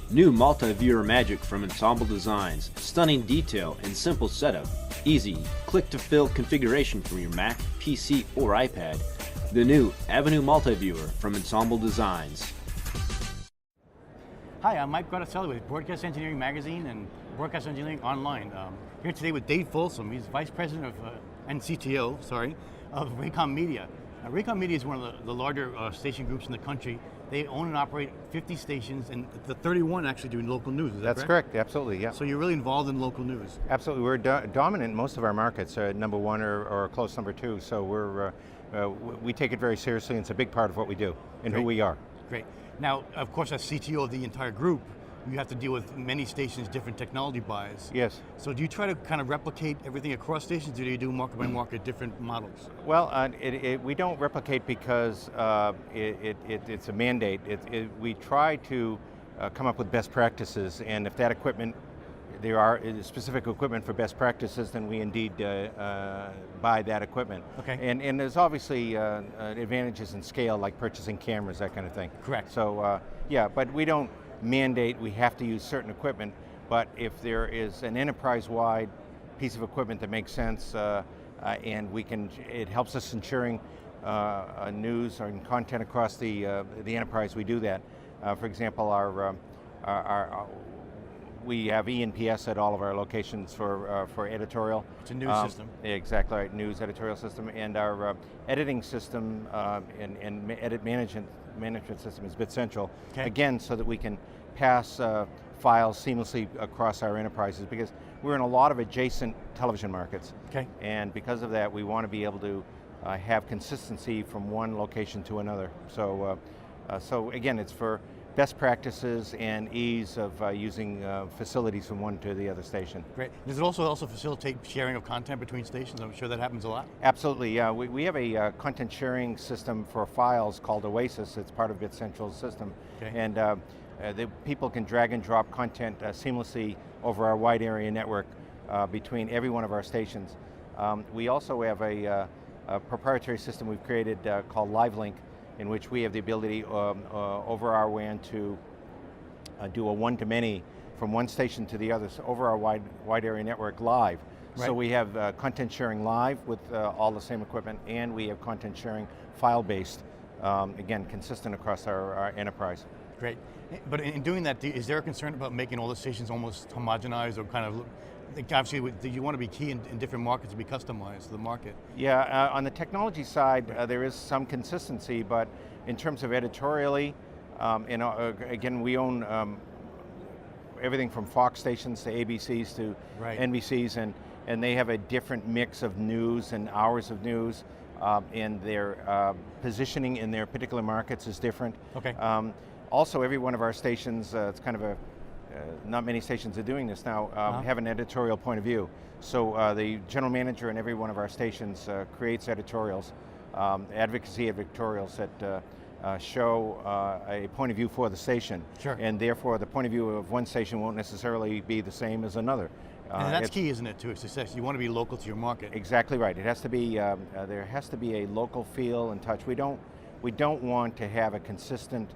New multi-viewer magic from Ensemble Designs. Stunning detail and simple setup. Easy, click-to-fill configuration from your Mac, PC, or iPad. The new Avenue Multi-Viewer from Ensemble Designs. Hi, I'm Mike Grotticelli with Broadcast Engineering Magazine and Broadcast Engineering Online. Here today with Dave Folsom. He's Vice President and CTO, of RAYCOM Media. RAYCOM Media is one of the larger station groups in the country. They own and operate 50 stations, and the 31 actually doing local news. Is that That's correct? Absolutely, yeah. So you're really involved in local news. Absolutely, we're dominant in most of our markets, number one or a close number two. So we take it very seriously, and it's a big part of what we do and Great. who we are. Great. Now, of course, as CTO of the entire group, you have to deal with many stations, different technology buys. Yes. So do you try to kind of replicate everything across stations, or do you do market by market, different models? Well, we don't replicate because it's a mandate. We try to come up with best practices, and if that equipment, there are specific equipment for best practices, then we indeed buy that equipment. Okay. And there's obviously advantages in scale, like purchasing cameras, that kind of thing. Correct. So yeah, but we don't mandate we have to use certain equipment, but if there is an enterprise-wide piece of equipment that makes sense, and it helps us ensuring news and content across the enterprise, we do that. For example, we have ENPS at all of our locations for editorial. It's a news system. Exactly right, news editorial system, and our editing system and edit management system is BitCentral. Okay. Again, so that we can pass files seamlessly across our enterprises, because we're in a lot of adjacent television markets. Okay. And because of that, we want to be able to have consistency from one location to another. So, so again, it's for best practices and ease of using facilities from one to the other station. Great. Does it also facilitate sharing of content between stations? I'm sure that happens a lot. Absolutely, yeah. We have a content sharing system for files called Oasis. It's part of BitCentral's system. Okay. And the people can drag and drop content seamlessly over our wide area network between every one of our stations. We also have a proprietary system we've created called LiveLink, in which we have the ability over our WAN to do a one-to-many from one station to the other, so over our wide area network live. Right. So we have content sharing live with all the same equipment, and we have content sharing file-based, again, consistent across our enterprise. Great. But in doing that, is there a concern about making all the stations almost homogenized, or kind of, obviously you want to be key in different markets to be customized to the market? Yeah, on the technology side, there is some consistency, but in terms of editorially, again, we own everything from Fox stations to ABCs to NBCs, and they have a different mix of news and hours of news, and their positioning in their particular markets is different. Okay. Also, every one of our stations, it's kind of not many stations are doing this now, have an editorial point of view. So the general manager in every one of our stations creates editorials, advocacy editorials that show a point of view for the station. Sure. And therefore the point of view of one station won't necessarily be the same as another. And that's key, isn't it, to success? You want to be local to your market. Exactly right. It has to be, there has to be a local feel and touch. We don't want to have a consistent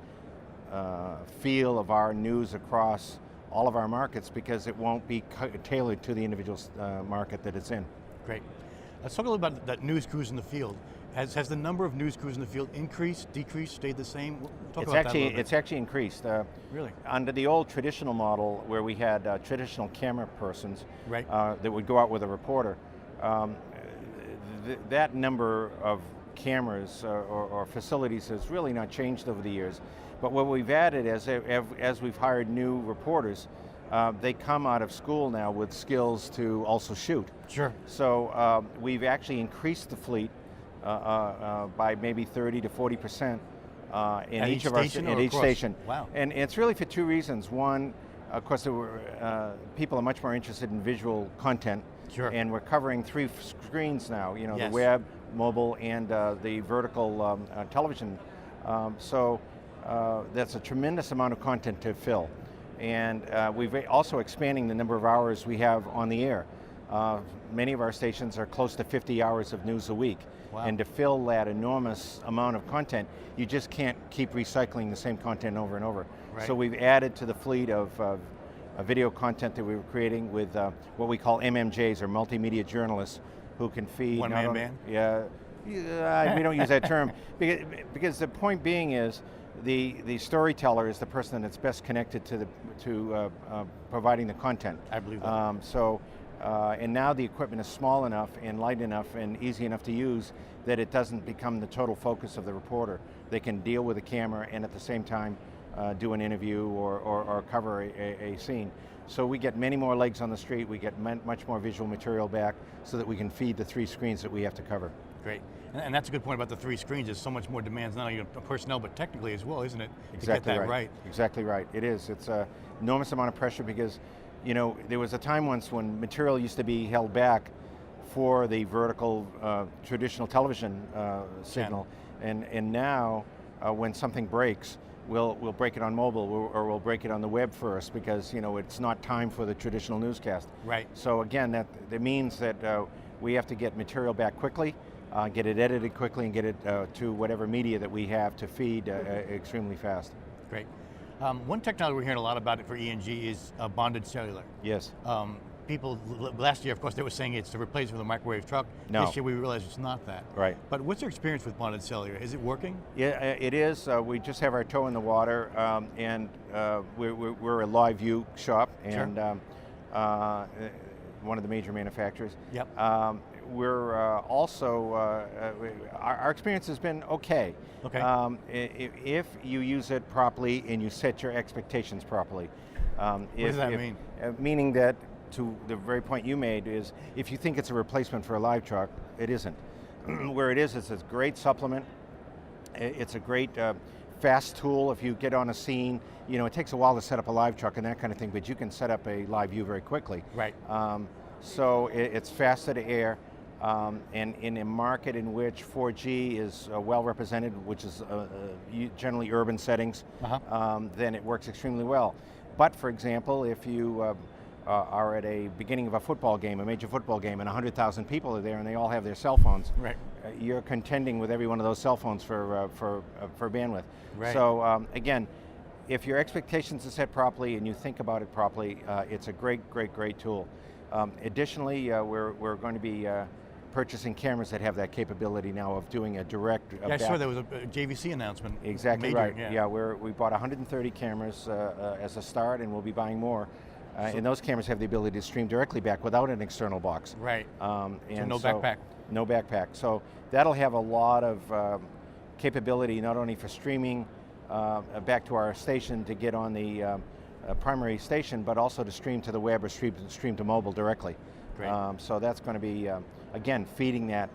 feel of our news across all of our markets, because it won't be tailored to the individual market that it's in. Great. Let's talk a little about that news crews in the field. Has the number of news crews in the field increased, decreased, stayed the same? Talk about that a little bit. It's actually increased. Really? Under the old traditional model, where we had traditional camera persons that would go out with a reporter, that number of cameras or facilities has really not changed over the years. But what we've added as we've hired new reporters, they come out of school now with skills to also shoot. Sure. So we've actually increased the fleet by maybe 30 to 40% in each station. Wow. And it's really for two reasons. One, of course, people are much more interested in visual content. Sure. And we're covering 3 screens now, Yes. the web, mobile, and the vertical television. So that's a tremendous amount of content to fill. And we've also expanding the number of hours we have on the air. Many of our stations are close to 50 hours of news a week. Wow. And to fill that enormous amount of content, you just can't keep recycling the same content over and over. Right. So we've added to the fleet of video content that we were creating with what we call MMJs, or Multimedia Journalists, who can feed... One-man band? Yeah, we don't use that term. Because the point being is, the storyteller is the person that's best connected to providing the content. I believe that. And now the equipment is small enough and light enough and easy enough to use that it doesn't become the total focus of the reporter. They can deal with a camera and at the same time do an interview or cover a scene. So we get many more legs on the street, we get much more visual material back so that we can feed the 3 screens that we have to cover. Great. And that's a good point about the 3 screens. There's so much more demands, not only on personnel, but technically as well, isn't it? Exactly to get that right. Exactly right. It is. It's an enormous amount of pressure because, you know, there was a time once when material used to be held back for the vertical traditional television signal, and now when something breaks, we'll break it on mobile or we'll break it on the web first because, you know, it's not time for the traditional newscast. Right. So again, that means that we have to get material back quickly, get it edited quickly, and get it to whatever media that we have to feed extremely fast. Great. One technology we're hearing a lot about it for ENG is bonded cellular. Yes. People, last year, of course, they were saying it's the replacement for the microwave truck. No. This year we realized it's not that. Right. But what's your experience with bonded cellular? Is it working? Yeah, it is. We just have our toe in the water, and we're a live view shop, and Sure. one of the major manufacturers. Yep. We're also, our experience has been okay. Okay. If you use it properly and you set your expectations properly. What does that mean? Meaning that, to the very point you made, is if you think it's a replacement for a live truck, it isn't. Where it is, it's a great supplement. It's a great fast tool if you get on a scene. You know, it takes a while to set up a live truck and that kind of thing, but you can set up a live view very quickly. Right. So it's faster to air, and in a market in which 4G is well represented, which is generally urban settings, then it works extremely well. But for example, if you are at a beginning of a football game, a major football game, and 100,000 people are there and they all have their cell phones, right. You're contending with every one of those cell phones for bandwidth. Right. So again, if your expectations are set properly and you think about it properly, it's a great tool. Additionally, we're going to be purchasing cameras that have that capability now of doing a direct. Yeah, I saw there was a JVC announcement. Exactly major, right. Yeah, we bought 130 cameras as a start, and we'll be buying more. And those cameras have the ability to stream directly back without an external box. Right. And so no backpack. No backpack. So that'll have a lot of capability, not only for streaming back to our station to get on the primary station, but also to stream to the web or stream to mobile directly. Great. So that's going to be, again, feeding that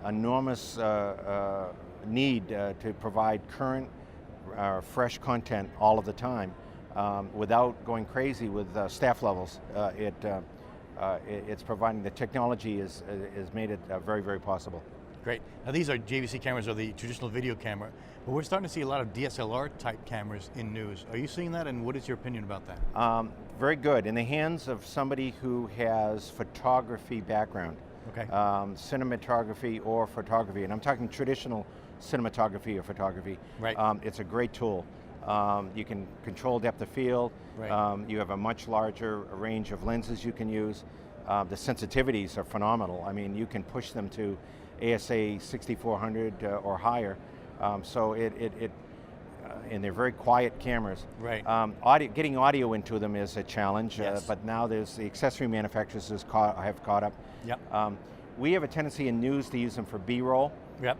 enormous need to provide current, fresh content all of the time without going crazy with staff levels. It's providing, the technology has made it very possible. Great. Now these are JVC cameras, or the traditional video camera, but we're starting to see a lot of DSLR type cameras in news. Are you seeing that, and what is your opinion about that? Very good. In the hands of somebody who has photography background, okay. Cinematography or photography, and I'm talking traditional cinematography or photography, right. It's a great tool. You can control depth of field, right. You have a much larger range of lenses you can use. The sensitivities are phenomenal. I mean, you can push them to ASA 6400 or higher. So and they're very quiet cameras. Right. Getting audio into them is a challenge, yes. But now there's the accessory manufacturers have caught up. Yep. We have a tendency in news to use them for B-roll, yep.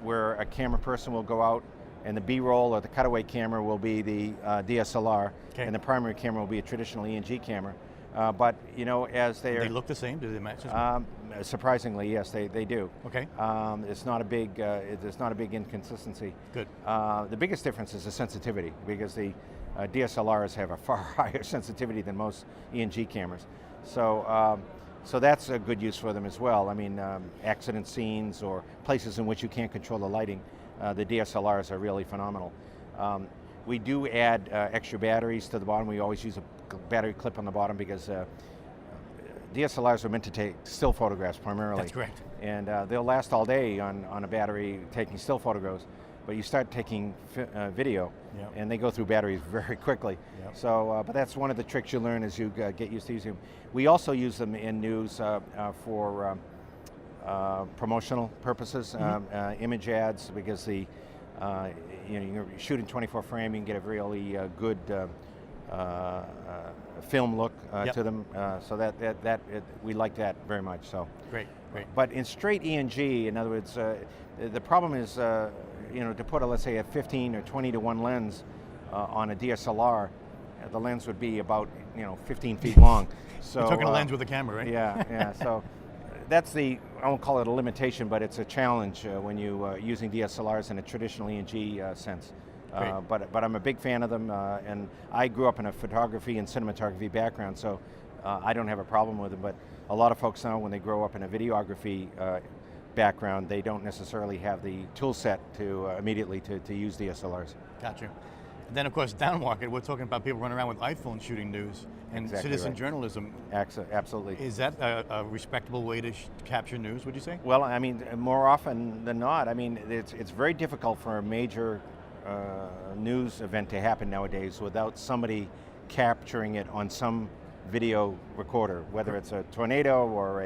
Where a camera person will go out and the B-roll or the cutaway camera will be the DSLR, okay. and the primary camera will be a traditional ENG camera. But you know, as they look the same. Do they match? Surprisingly, yes, they do. Okay. It's not a big inconsistency. Good. The biggest difference is the sensitivity, because the DSLRs have a far higher sensitivity than most ENG cameras. So that's a good use for them as well. I mean, accident scenes or places in which you can't control the lighting, the DSLRs are really phenomenal. We do add extra batteries to the bottom. We always use a battery clip on the bottom because DSLRs are meant to take still photographs primarily. That's correct. And they'll last all day on a battery taking still photographs, but you start taking video, Yep. and they go through batteries very quickly. Yep. So, but that's one of the tricks you learn as you get used to using them. We also use them in news for promotional purposes, image ads, because you're shooting 24 frame, you can get a really good film look Yep. to them. So we like that very much. So Great. but in straight ENG, in other words, the problem is, to put let's say a 15 or 20 to 1 lens on a DSLR, the lens would be about 15 feet long. So You're talking a lens with a camera, right? Yeah. So that's I won't call it a limitation, but it's a challenge when you using DSLRs in a traditional ENG sense. But I'm a big fan of them, and I grew up in a photography and cinematography background, so I don't have a problem with them. But a lot of folks now, when they grow up in a videography background, they don't necessarily have the tool set to immediately to use DSLRs. Gotcha. And then, of course, down market, we're talking about people running around with iPhones shooting news and Exactly citizen right. journalism. Absolutely. Is that a respectable way to capture news, would you say? Well, I mean, more often than not, I mean, it's very difficult for a major news event to happen nowadays without somebody capturing it on some video recorder, whether it's a tornado or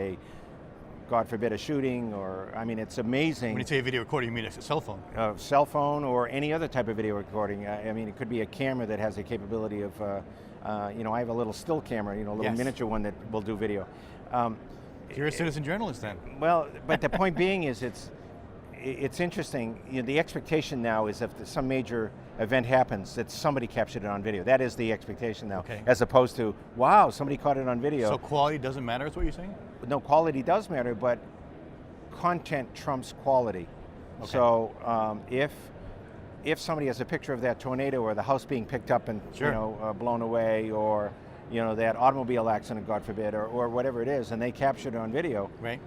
God forbid, a shooting, or, I mean, it's amazing. When you say a video recording, you mean a cell phone? Cell phone or any other type of video recording. I mean, it could be a camera that has the capability of, I have a little still camera, a little Yes. miniature one that will do video. You're a citizen journalist then. Well, but the point being is it's interesting. The expectation now is if some major event happens that somebody captured it on video. That is the expectation now, Okay. as opposed to, wow, somebody caught it on video. So quality doesn't matter, is what you're saying? No, quality does matter, but content trumps quality. Okay. So if somebody has a picture of that tornado or the house being picked up and Sure. blown away, or that automobile accident, God forbid, or whatever it is, and they captured it on video, Right.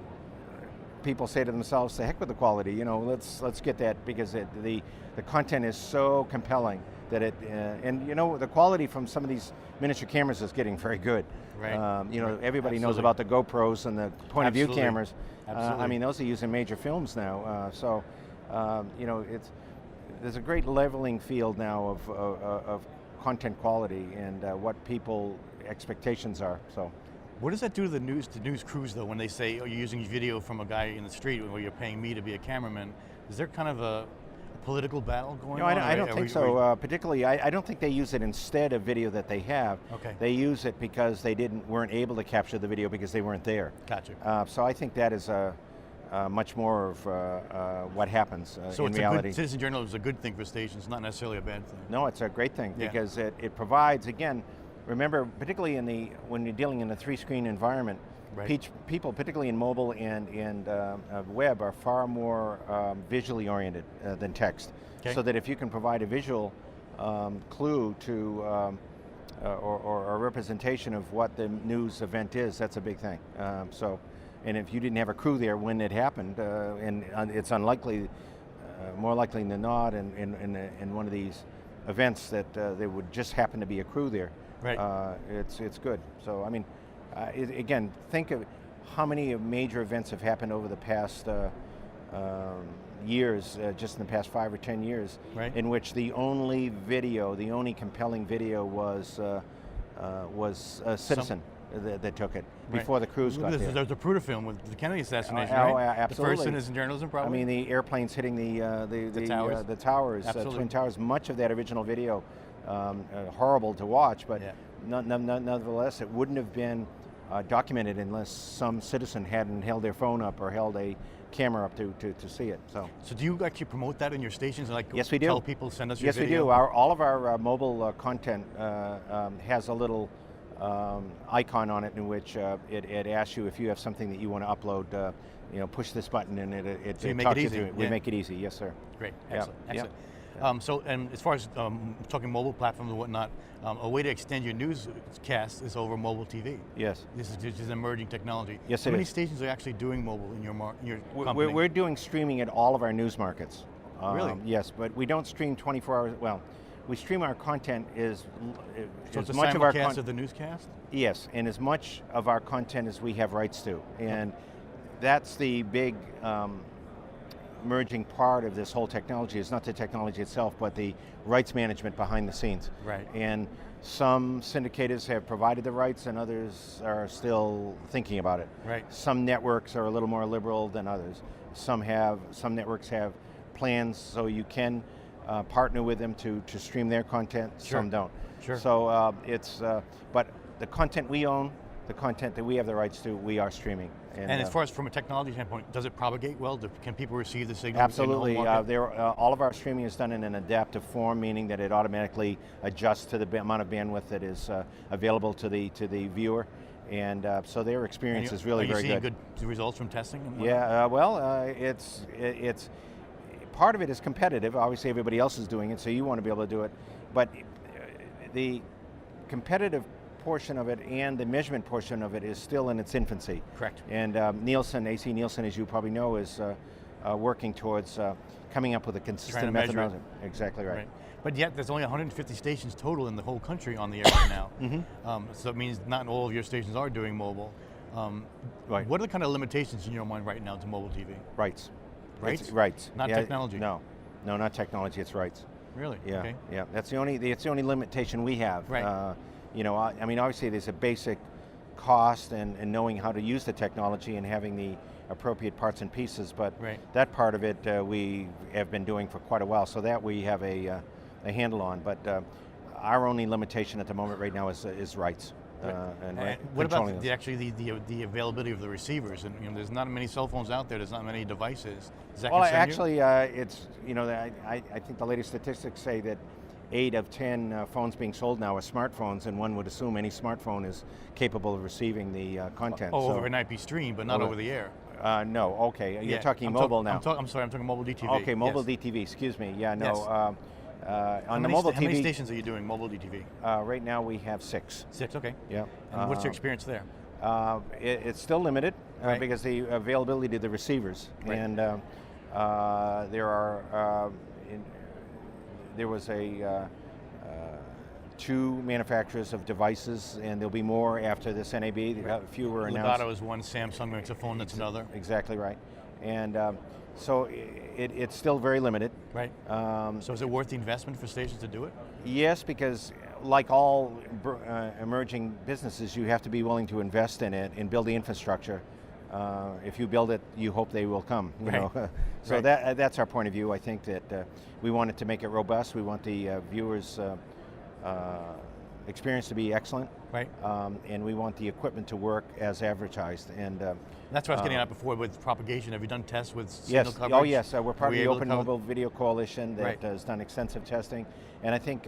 people say to themselves, "To heck with the quality, let's get that," because the content is so compelling that the quality from some of these miniature cameras is getting very good. Right. Everybody knows Absolutely. about the GoPros and the point of view Absolutely. cameras. Absolutely. I mean, those are used in major films now. There's a great leveling field now of content quality and what people expectations are. So. What does that do to the news crews though, when they say, oh, you're using video from a guy in the street, or you're paying me to be a cameraman? Is there kind of a political battle going No, on? I don't think so. Particularly, I don't think they use it instead of video that they have. Okay. They use it because they weren't able to capture the video because they weren't there. Gotcha. So I think that is much more of what happens So in it's reality. citizen journalism is a good thing for stations, not necessarily a bad thing. No, it's a great thing Yeah. because it provides, again, remember, particularly when you're dealing in a 3-screen environment, Right. people, particularly in mobile and web, are far more visually oriented than text. Okay. So that if you can provide a visual clue to or a representation of what the news event is, that's a big thing. And if you didn't have a crew there when it happened, and it's unlikely, more likely than not, in one of these events that there would just happen to be a crew there. Right. It's good. So I mean, again, think of how many major events have happened over the past years, just in the past 5 or 10 years, Right. in which the only compelling video was a citizen that took it before the crews got there. There's a Pruder film with the Kennedy assassination, Oh, right? absolutely. The first citizen journalism, I probably. mean, the airplanes hitting the towers. the towers, Absolutely. Twin Towers. Much of that original video, horrible to watch, but Yeah. nonetheless, it wouldn't have been documented unless some citizen hadn't held their phone up or held a camera up to see it. So So do you actually promote that in your stations? Like, yes, we do. Tell people, send us your yes, video? we do. All of our mobile content has a little icon on it in which it asks you if you have something that you want to upload. Push this button and it So you make talks it you easy. through it. We Yeah. make it easy. Yes, sir. Great, Yeah, excellent, yeah. excellent. So, and as far as talking mobile platforms and whatnot, a way to extend your newscast is over mobile TV. Yes. This is emerging technology. Yes, How it many is. stations are actually doing mobile in your company? We're doing streaming at all of our news markets. Really? Yes, but we don't stream 24 hours. Well, we stream our content is So it's as a much of our simulcast of the newscast? Yes, and as much of our content as we have rights to. And that's the big merging part of this whole technology. It's not the technology itself, but the rights management behind the scenes. Right. And some syndicators have provided the rights and others are still thinking about it. Right. Some networks are a little more liberal than others. Some networks have plans so you can partner with them to stream their content, Sure. some don't. Sure. So but the content we own, the content that we have the rights to, we are streaming. And as far as from a technology standpoint, does it propagate well? Can people receive the signal? Absolutely. All of our streaming is done in an adaptive form, meaning that it automatically adjusts to the amount of bandwidth that is available to the viewer, and so their experience is really very good. Are you seeing good results from testing? Yeah. It's part of it is competitive. Obviously, everybody else is doing it, so you want to be able to do it. But the competitive portion of it and the measurement portion of it is still in its infancy. Correct. And Nielsen, AC Nielsen, as you probably know, is working towards coming up with a consistent methodology. Exactly right. But yet there's only 150 stations total in the whole country on the air right now. Mm-hmm. So it means not all of your stations are doing mobile. Right. What are the kind of limitations in your mind right now to mobile TV? Rights. Rights? Rights. Not technology? No, not technology, it's rights. Really? Yeah, okay. Yeah. That's the only limitation we have. Right. I mean, obviously there's a basic cost and knowing how to use the technology and having the appropriate parts and pieces, but that part of it we have been doing for quite a while, so that we have a handle on. But our only limitation at the moment right now is rights. And what about the availability of the receivers? And there's not many cell phones out there. There's not many devices. Does that concern you? It's I think the latest statistics say that 8 of 10 phones being sold now are smartphones, and one would assume any smartphone is capable of receiving the content. Over an IP stream, but not over the air. No, okay. You're talking mobile now. I'm sorry, I'm talking mobile DTV. Okay, mobile DTV. Excuse me. Yeah, no. Yes. On the mobile TV, how many stations are you doing mobile DTV? Right now we have 6. 6, okay. Yeah. And what's your experience there? It's still limited because the availability of the receivers, and there was 2 manufacturers of devices, and there'll be more after this NAB. A few were announced. Legato is one, Samsung makes a phone that's another. Exactly right, and so it's still very limited. Right. So is it worth the investment for stations to do it? Yes, because like all emerging businesses, you have to be willing to invest in it and build the infrastructure. If you build it, you hope they will come. You know? So that's our point of view. I think that we want it to make it robust. We want the viewers' experience to be excellent, and we want the equipment to work as advertised. And that's what I was getting at before with propagation. Have you done tests with signal coverage? Oh yes, we're part of the Open Mobile Video Coalition that has done extensive testing, and I think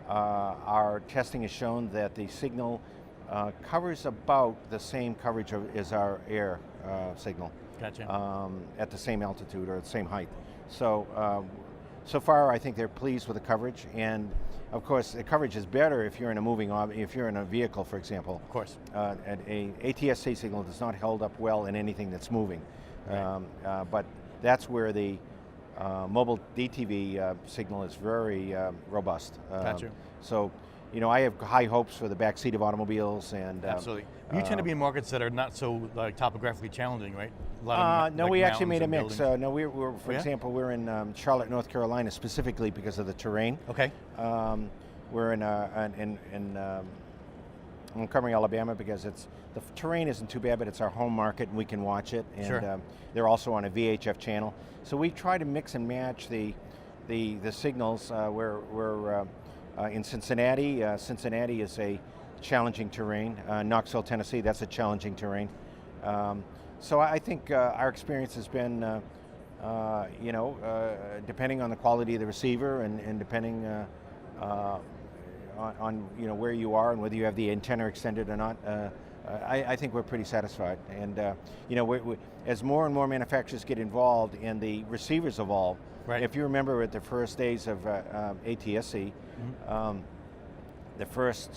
our testing has shown that the signal covers about the same coverage as our air signal. Gotcha. At the same altitude or the same height. So, so far I think they're pleased with the coverage, and of course the coverage is better if you're in if you're in a vehicle, for example. Of course. An ATSC signal does not hold up well in anything that's moving, but that's where the mobile DTV signal is very robust. Gotcha. So, I have high hopes for the backseat of automobiles, and absolutely. You tend to be in markets that are not so topographically challenging, right? No, we actually made a mix. No, we're for example, we're in Charlotte, North Carolina, specifically because of the terrain. Okay. We're in Montgomery, Alabama, because the terrain isn't too bad, but it's our home market and we can watch it. And they're also on a VHF channel. So we try to mix and match the signals. We're in Cincinnati. Cincinnati is a challenging terrain. Knoxville, Tennessee, that's a challenging terrain. So I think our experience has been, depending on the quality of the receiver and depending on where you are and whether you have the antenna extended or not, I think we're pretty satisfied. And as more and more manufacturers get involved and the receivers evolve, if you remember at the first days of ATSC, the first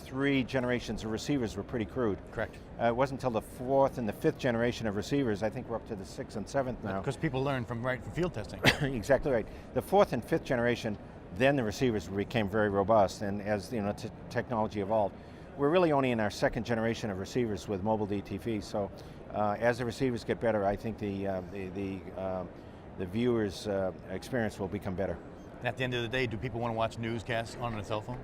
3 generations of receivers were pretty crude. Correct. It wasn't until the 4th and the 5th generation of receivers, I think we're up to the 6th and 7th now. Because people learn from field testing. Exactly right. The 4th and 5th generation then the receivers became very robust, and as technology evolved. We're really only in our second generation of receivers with mobile DTV, so as the receivers get better, I think the viewers' experience will become better. And at the end of the day, do people want to watch newscasts on a cell phone?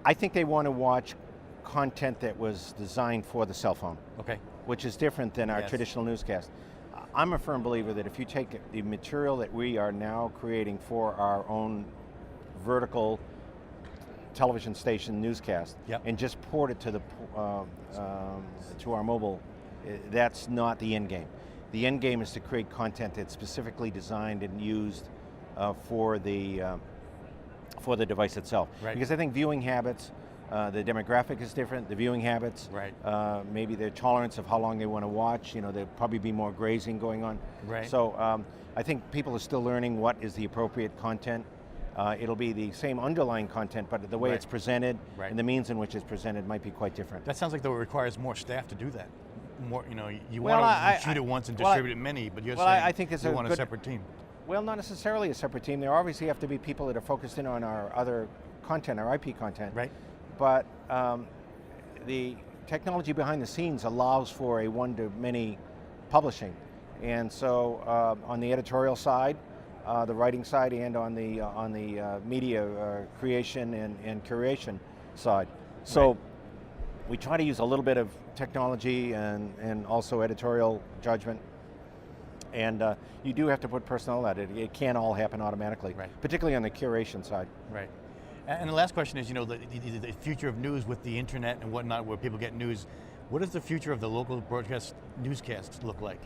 I think they want to watch content that was designed for the cell phone. Okay. Which is different than our traditional newscast. I'm a firm believer that if you take the material that we are now creating for our own vertical television station newscast and just port it to our mobile, that's not the end game. The end game is to create content that's specifically designed and used for the device itself. Right. Because I think viewing habits, the demographic is different, the viewing habits, maybe their tolerance of how long they want to watch, there'll probably be more grazing going on. Right. So I think people are still learning what is the appropriate content. It'll be the same underlying content, but the way it's presented and the means in which it's presented might be quite different. That sounds like though it requires more staff to do that. More, you want to shoot it once and distribute it many, but you're saying I think it's you want a separate team. Well, not necessarily a separate team. There obviously have to be people that are focused in on our other content, our IP content. Right. But the technology behind the scenes allows for a one-to-many publishing. And so on the editorial side, the writing side, and on the media creation and curation side. So we try to use a little bit of technology and also editorial judgment. And you do have to put personnel at it. It can't all happen automatically, particularly on the curation side. Right. And the last question is, the future of news with the internet and whatnot, where people get news. What does the future of the local broadcast newscasts look like?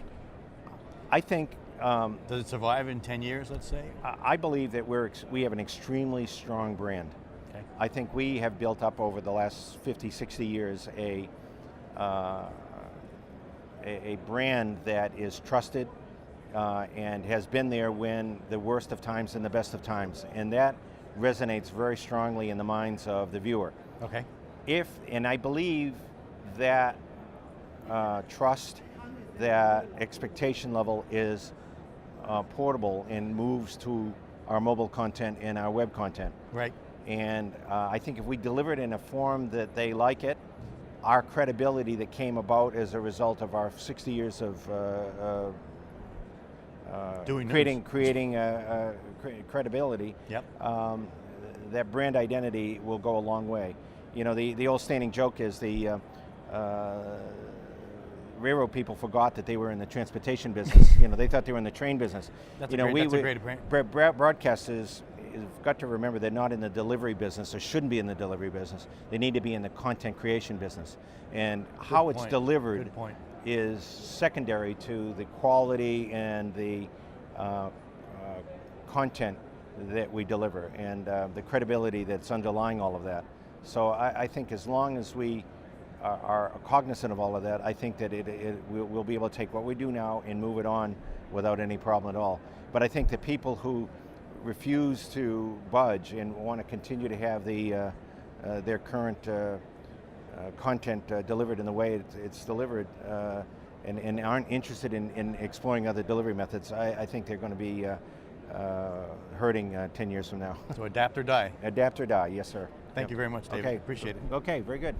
I think. Does it survive in 10 years, let's say? I believe that we have an extremely strong brand. Okay. I think we have built up over the last 50, 60 years a brand that is trusted and has been there when the worst of times and the best of times. And that resonates very strongly in the minds of the viewer. Okay. And I believe that trust, that expectation level is portable and moves to our mobile content and our web content. Right. And I think if we deliver it in a form that they like it, our credibility that came about as a result of our 60 years of creating credibility, that brand identity will go a long way. The old standing joke is the railroad people forgot that they were in the transportation business. They thought they were in the train business. That's a great brand. Broadcasters have got to remember they're not in the delivery business, or shouldn't be in the delivery business. They need to be in the content creation business. And how it's delivered is secondary to the quality and the content that we deliver, and the credibility that's underlying all of that. So I think as long as we are cognizant of all of that, I think that we'll be able to take what we do now and move it on without any problem at all. But I think the people who refuse to budge and want to continue to have their current content delivered in the way it's delivered, and aren't interested in exploring other delivery methods, I think they're going to be hurting 10 years from now. So adapt or die. Adapt or die, yes sir. Thank you very much, David. Okay. Appreciate it. Okay, very good.